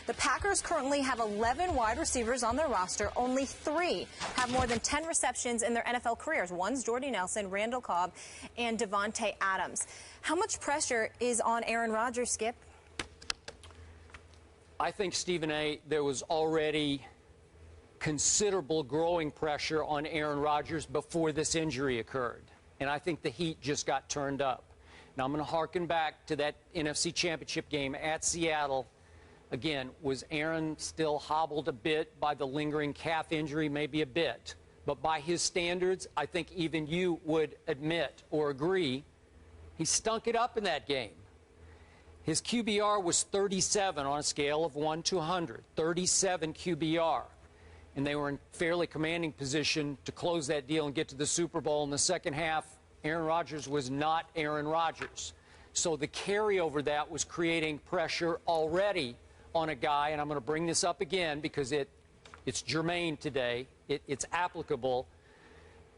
The Packers currently have 11 wide receivers on their roster. Only 3 have more than 10 receptions in their NFL careers. One's Jordy Nelson, Randall Cobb, and Davante Adams. How much pressure is on Aaron Rodgers, Skip? I think, Stephen A., there was already considerable growing pressure on Aaron Rodgers before this injury occurred. And I think the heat just got turned up. Now, I'm going to harken back to that NFC Championship game at Seattle. Again, was Aaron still hobbled a bit by the lingering calf injury? Maybe a bit. But by his standards, I think even you would admit or agree, he stunk it up in that game. His QBR was 37 on a scale of 1 to 100. 37 QBR. And they were in fairly commanding position to close that deal and get to the Super Bowl in the second half. Aaron Rodgers was not Aaron Rodgers. So the carryover that was creating pressure already on a guy, and I'm going to bring this up again because it's germane today. It's applicable.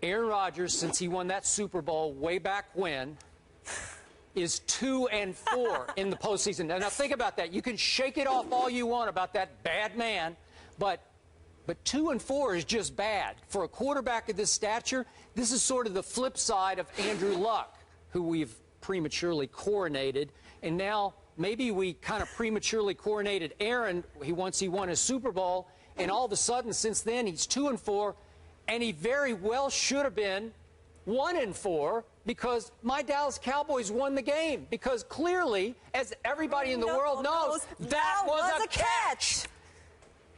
Aaron Rodgers, since he won that Super Bowl way back when, is 2-4 in the postseason. Now think about that. You can shake it off all you want about that bad man, but 2-4 is just bad. For a quarterback of this stature, this is sort of the flip side of Andrew Luck, who we've prematurely coronated. And now maybe we kind of prematurely coronated Aaron once he won his Super Bowl. And all of a sudden, since then, he's 2-4. And he very well should have been 1-4 because my Dallas Cowboys won the game. Because clearly, as everybody in the world knows, that was a catch.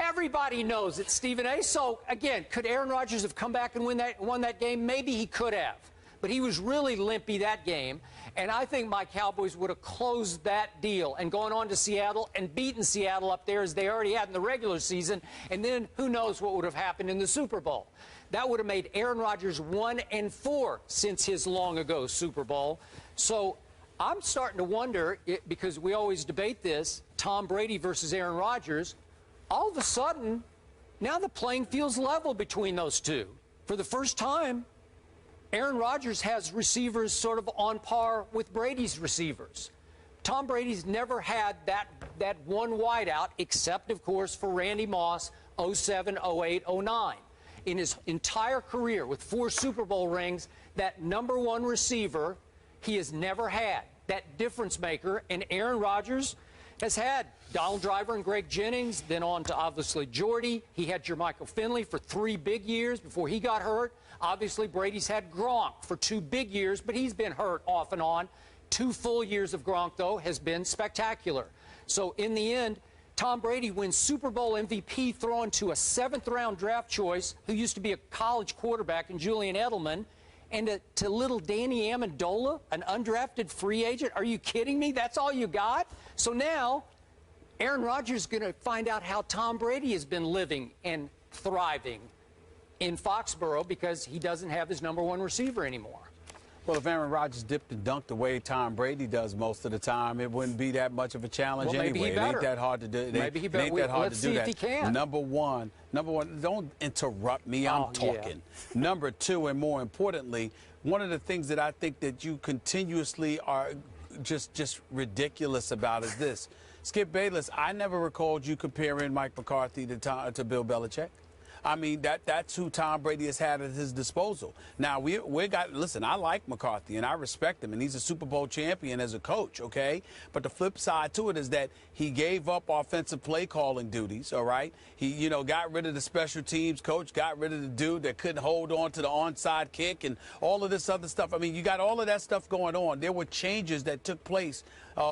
Everybody knows it, Stephen A. So, again, could Aaron Rodgers have come back and won that game? Maybe he could have. But he was really limpy that game. And I think my Cowboys would have closed that deal and gone on to Seattle and beaten Seattle up there as they already had in the regular season. And then who knows what would have happened in the Super Bowl. That would have made Aaron Rodgers 1-4 since his long-ago Super Bowl. So I'm starting to wonder, because we always debate this, Tom Brady versus Aaron Rodgers, all of a sudden, now the playing field's level between those two. For the first time, Aaron Rodgers has receivers sort of on par with Brady's receivers. Tom Brady's never had that one wideout, except, of course, for Randy Moss, 07, 08, 09. In his entire career, with 4 Super Bowl rings, that #1 receiver he has never had, that difference maker, and Aaron Rodgers has had Donald Driver and Greg Jennings, then on to, obviously, Jordy. He had Jermichael Finley for 3 big years before he got hurt. Obviously, Brady's had Gronk for 2 big years, but he's been hurt off and on. 2 full years of Gronk, though, has been spectacular. So, in the end, Tom Brady wins Super Bowl MVP thrown to a 7th-round draft choice who used to be a college quarterback in Julian Edelman, and to little Danny Amendola, an undrafted free agent. Are you kidding me? That's all you got? So now Aaron Rodgers is going to find out how Tom Brady has been living and thriving in Foxborough because he doesn't have his #1 receiver anymore. Well, if Aaron Rodgers dipped and dunked the way Tom Brady does most of the time, it wouldn't be that much of a challenge anyway. It ain't that hard to do. Maybe he better. It ain't that hard Let's to do see that. if he can. Number one, don't interrupt me. I'm talking. Yeah. Number 2, and more importantly, one of the things that I think that you continuously are just ridiculous about is this. Skip Bayless, I never recalled you comparing Mike McCarthy to Bill Belichick. I mean, that's who Tom Brady has had at his disposal. Now, listen, I like McCarthy, and I respect him, and he's a Super Bowl champion as a coach, okay? But the flip side to it is that he gave up offensive play calling duties, all right? He, got rid of the special teams coach, got rid of the dude that couldn't hold on to the onside kick and all of this other stuff. I mean, you got all of that stuff going on. There were changes that took place,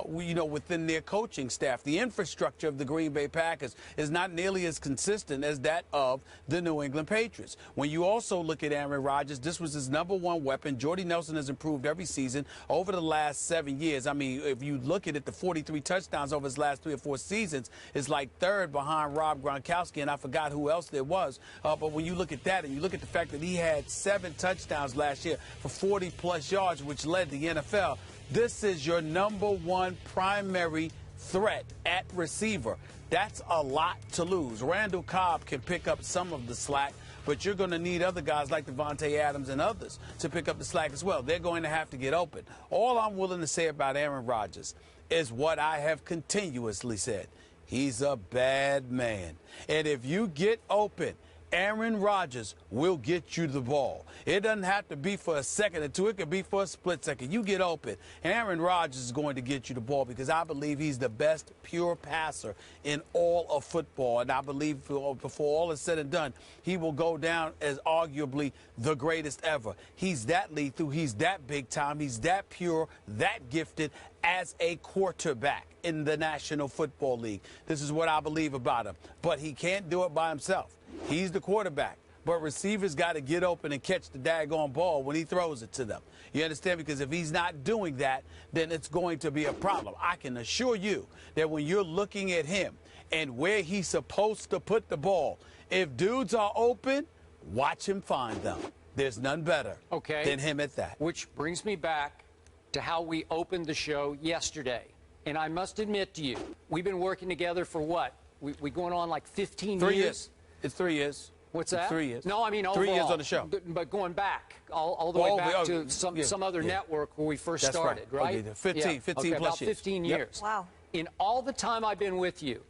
within their coaching staff. The infrastructure of the Green Bay Packers is not nearly as consistent as that of the New England Patriots. When you also look at Aaron Rodgers, this was his #1 weapon. Jordy Nelson has improved every season over the last 7 years. I mean, if you look at it, the 43 touchdowns over his last 3 or 4 seasons is like 3rd behind Rob Gronkowski, and I forgot who else there was. But when you look at that and you look at the fact that he had 7 touchdowns last year for 40-plus yards, which led the NFL, this is your #1 primary threat at receiver. That's a lot to lose. Randall Cobb can pick up some of the slack, but you're going to need other guys like Davante Adams and others to pick up the slack as well. They're going to have to get open. All I'm willing to say about Aaron Rodgers is what I have continuously said. he's a bad man. And if you get open, Aaron Rodgers will get you the ball. It doesn't have to be for a second or two. It could be for a split second. You get open. Aaron Rodgers is going to get you the ball because I believe he's the best pure passer in all of football. And I believe before all is said and done, he will go down as arguably the greatest ever. He's that lethal. He's that big time. He's that pure, that gifted as a quarterback in the National Football League. This is what I believe about him. But he can't do it by himself. He's the quarterback, but receivers got to get open and catch the daggone ball when he throws it to them. You understand? Because if he's not doing that, then it's going to be a problem. I can assure you that when you're looking at him and where he's supposed to put the ball, if dudes are open, watch him find them. There's none better than him at that. Which brings me back to how we opened the show yesterday. And I must admit to you, we've been working together for what? We going on like 15 3 years. It's 3 years. What's that? 3 years. No, I mean overall. 3 years on the show. But going back, all the way back to some other network where we first started, right? Okay, 15 plus about years. 15 years. Wow. In all the time I've been with you,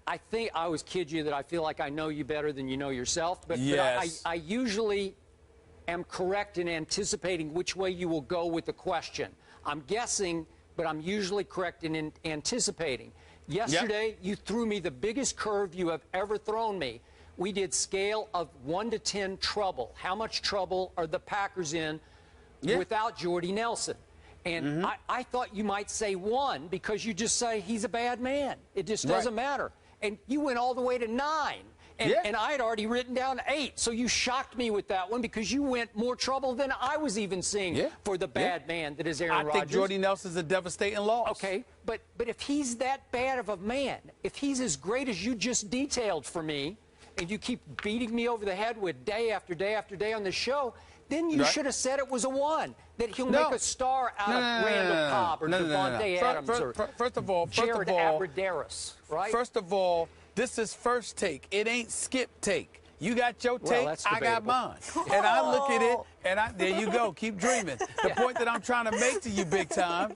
I think I always kid you that I feel like I know you better than you know yourself. But I usually am correct in anticipating which way you will go with the question. I'm guessing, but I'm usually correct in anticipating. Yesterday, you threw me the biggest curve you have ever thrown me. We did scale of 1 to 10 trouble. How much trouble are the Packers in without Jordy Nelson? And I thought you might say 1 because you just say he's a bad man. It just doesn't matter. And you went all the way to 9. And I had already written down 8. So you shocked me with that one because you went more trouble than I was even seeing for the bad man that is Aaron Rodgers. I think Jordy Nelson's a devastating loss. Okay, but if he's that bad of a man, if he's as great as you just detailed for me, and you keep beating me over the head with day after day after day on the show, then you should have said it was a 1, that he'll make a star out of Randall Cobb or Devontae Adams or Jared Abbrederis, right? First of all, this is first take. It ain't skip take. You got your take, I got mine. And I look at it, and there you go. Keep dreaming. The point that I'm trying to make to you big time,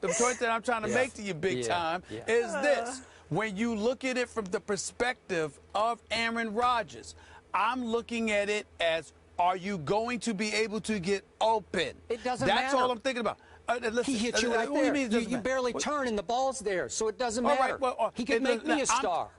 is this. When you look at it from the perspective of Aaron Rodgers, I'm looking at it as, are you going to be able to get open? It doesn't matter. That's all I'm thinking about. Listen, he hit you right there. You barely turn and the ball's there, so it doesn't matter. He could make me a star.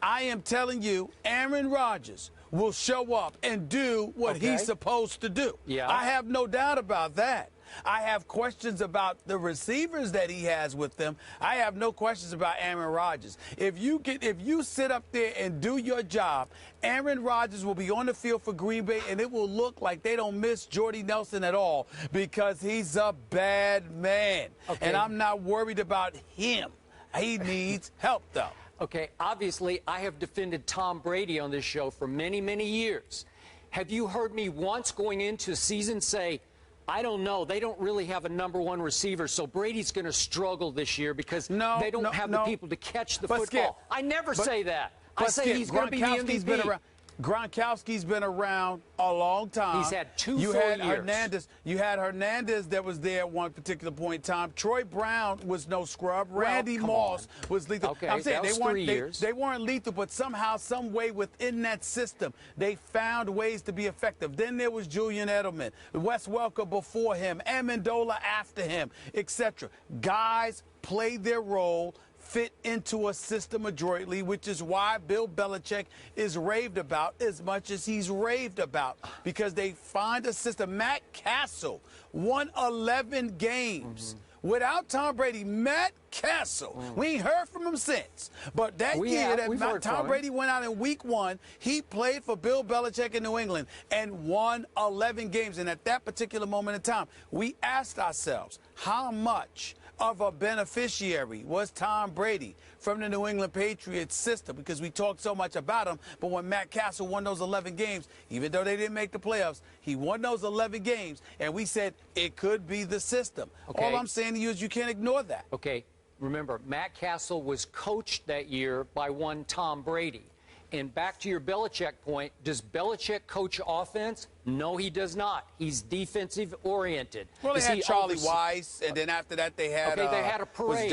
I am telling you, Aaron Rodgers will show up and do what he's supposed to do. I have no doubt about that. I have questions about the receivers that he has with them. I have no questions about Aaron Rodgers. If you sit up there and do your job, Aaron Rodgers will be on the field for Green Bay, and it will look like they don't miss Jordy Nelson at all because he's a bad man. And I'm not worried about him. He needs help, though. Okay, obviously, I have defended Tom Brady on this show for many, many years. Have you heard me once going into a season say, I don't know, they don't really have a number 1 receiver, so Brady's going to struggle this year because they don't have the people to catch the football? I never say that. I say he's going to be the MVP. Gronkowski's been around a long time. He's had 2 full years. You had Hernandez that was there at one particular point in time. Troy Brown was no scrub. Randy Moss was lethal. Okay, I'm saying they weren't lethal, but somehow, some way within that system, they found ways to be effective. Then there was Julian Edelman, Wes Welker before him, Amendola after him, etc. Guys played their role, fit into a system adroitly, which is why Bill Belichick is raved about as much as he's raved about, because they find a system. Matt Castle won 11 games. Without Tom Brady, Matt Castle, we ain't heard from him since. But that year that Tom Brady went out in week 1, he played for Bill Belichick in New England and won 11 games. And at that particular moment in time, we asked ourselves, how much of a beneficiary was Tom Brady from the New England Patriots system? Because we talked so much about him, but when Matt Castle won those 11 games, even though they didn't make the playoffs, he won those 11 games, and we said it could be the system. All I'm saying to you is you can't ignore that. Okay, remember, Matt Castle was coached that year by one Tom Brady. And back to your Belichick point, does Belichick coach offense? No, he does not. He's defensive oriented. Well, they had Charlie Weiss, and then after that they had they had a parade.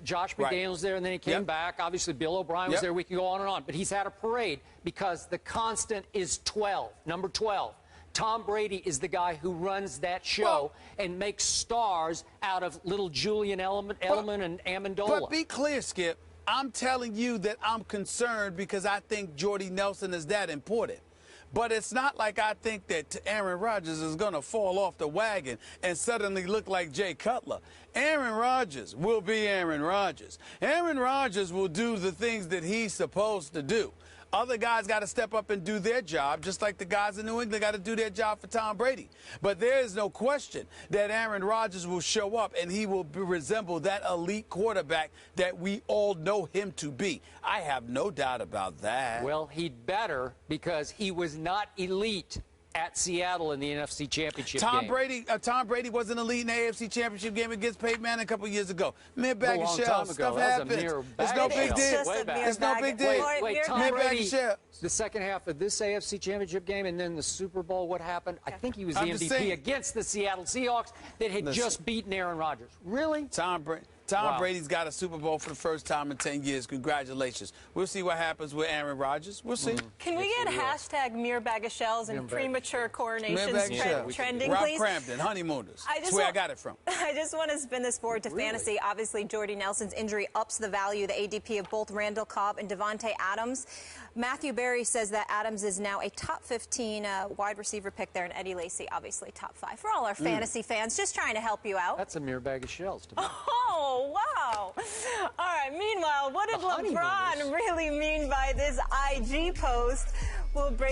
Josh McDaniels was there, and then he came back. Obviously, Bill O'Brien was there. We can go on and on. But he's had a parade because the constant is 12, number 12. Tom Brady is the guy who runs that show and makes stars out of little Julian Edelman and Amendola. But be clear, Skip. I'm telling you that I'm concerned because I think Jordy Nelson is that important. But it's not like I think that Aaron Rodgers is going to fall off the wagon and suddenly look like Jay Cutler. Aaron Rodgers will be Aaron Rodgers. Aaron Rodgers will do the things that he's supposed to do. Other guys got to step up and do their job, just like the guys in New England got to do their job for Tom Brady. But there is no question that Aaron Rodgers will show up and he will resemble that elite quarterback that we all know him to be. I have no doubt about that. Well, he'd better, because he was not elite at Seattle in the NFC Championship game. Tom Brady wasn't elite in the AFC Championship game against Peyton Manning a couple years ago. Mere bag of shells. Stuff happens. It's no big deal. It's no big deal. Wait, Tom Brady, the second half of this AFC Championship game and then the Super Bowl, what happened? I think he was the MVP against the Seattle Seahawks that had just beaten Aaron Rodgers. Really? Tom Brady's got a Super Bowl for the first time in 10 years. Congratulations. We'll see what happens with Aaron Rodgers. We'll see. Can we get hashtag mere bag of shells and premature coronations trending, Rob please? Crampton, honeymooners. That's where I got it from. I just want to spin this forward to fantasy. Obviously, Jordy Nelson's injury ups the value, the ADP of both Randall Cobb and Davante Adams. Matthew Berry says that Adams is now a top 15 wide receiver pick there, and Eddie Lacy, obviously, top 5. For all our fantasy fans, just trying to help you out. That's a mere bag of shells to me. Oh, wow. All right, meanwhile, what did LeBron really mean by this IG post? We'll break